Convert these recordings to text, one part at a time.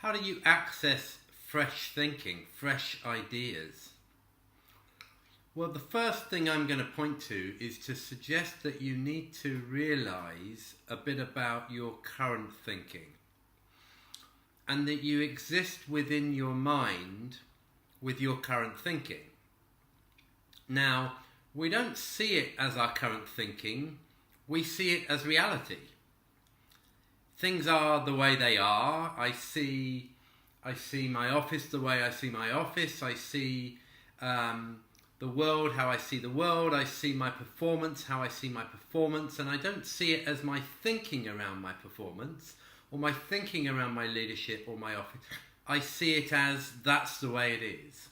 How do you access fresh thinking, fresh ideas? Well, the first thing I'm going to point to is to suggest that you need to realize a bit about your current thinking, and that you exist within your mind with your current thinking. Now, we don't see it as our current thinking, we see it as reality. Things are the way they are. I see my office the way I see my office. I see the world how I see the world. I see my performance how I see my performance, and I don't see it as my thinking around my performance or my thinking around my leadership or my office. I see it as that's the way it is.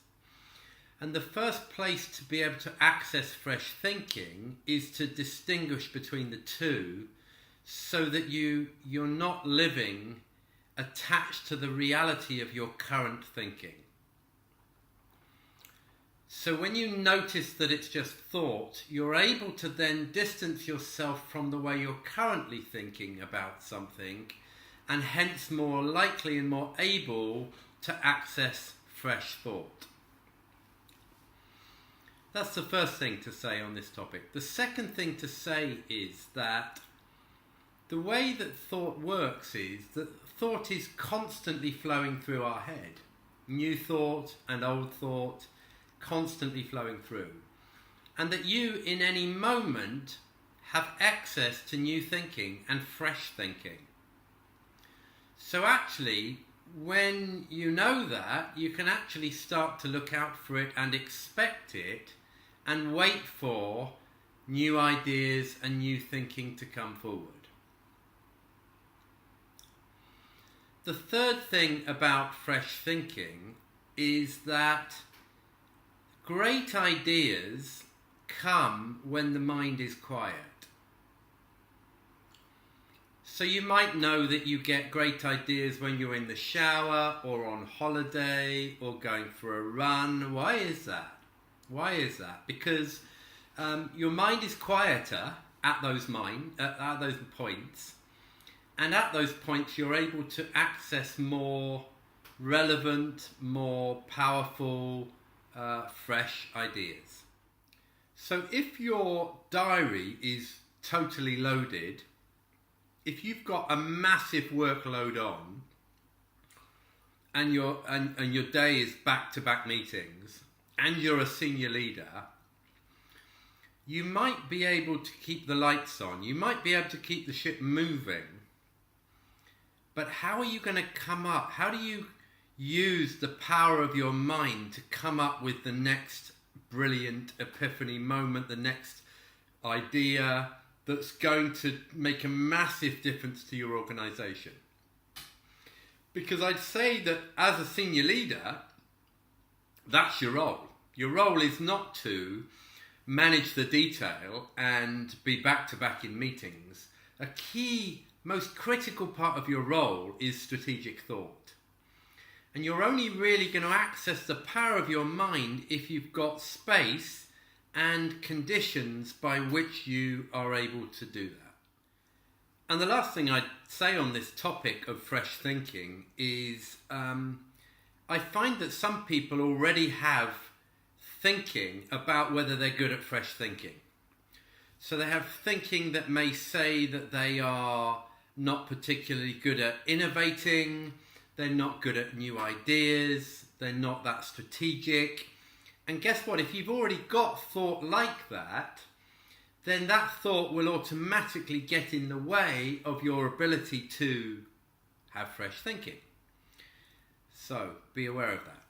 And the first place to be able to access fresh thinking is to distinguish between the two, so that you're not living attached to the reality of your current thinking. So when you notice that it's just thought, you're able to then distance yourself from the way you're currently thinking about something, and hence more likely and more able to access fresh thought. That's the first thing to say on this topic. The second thing to say is that the way that thought works is that thought is constantly flowing through our head. New thought and old thought constantly flowing through. And that you, in any moment, have access to new thinking and fresh thinking. So actually, when you know that, you can actually start to look out for it and expect it and wait for new ideas and new thinking to come forward. The third thing about fresh thinking is that great ideas come when the mind is quiet. So you might know that you get great ideas when you're in the shower or on holiday or going for a run. Why is that? Why is that? Because your mind is quieter at those points. And at those points, you're able to access more relevant, more powerful, fresh ideas. So if your diary is totally loaded, if you've got a massive workload on, and your day is back-to-back meetings, and you're a senior leader, you might be able to keep the lights on. You might be able to keep the ship moving. But how are you going to come up? How do you use the power of your mind to come up with the next brilliant epiphany moment, the next idea that's going to make a massive difference to your organisation? Because I'd say that as a senior leader, that's your role. Your role is not to manage the detail and be back-to-back in meetings. A key, most critical part of your role is strategic thought. And you're only really going to access the power of your mind if you've got space and conditions by which you are able to do that. And the last thing I'd say on this topic of fresh thinking is I find that some people already have thinking about whether they're good at fresh thinking. So they have thinking that may say that they are not particularly good at innovating, they're not good at new ideas, they're not that strategic. And guess what? If you've already got thought like that, then that thought will automatically get in the way of your ability to have fresh thinking. So be aware of that.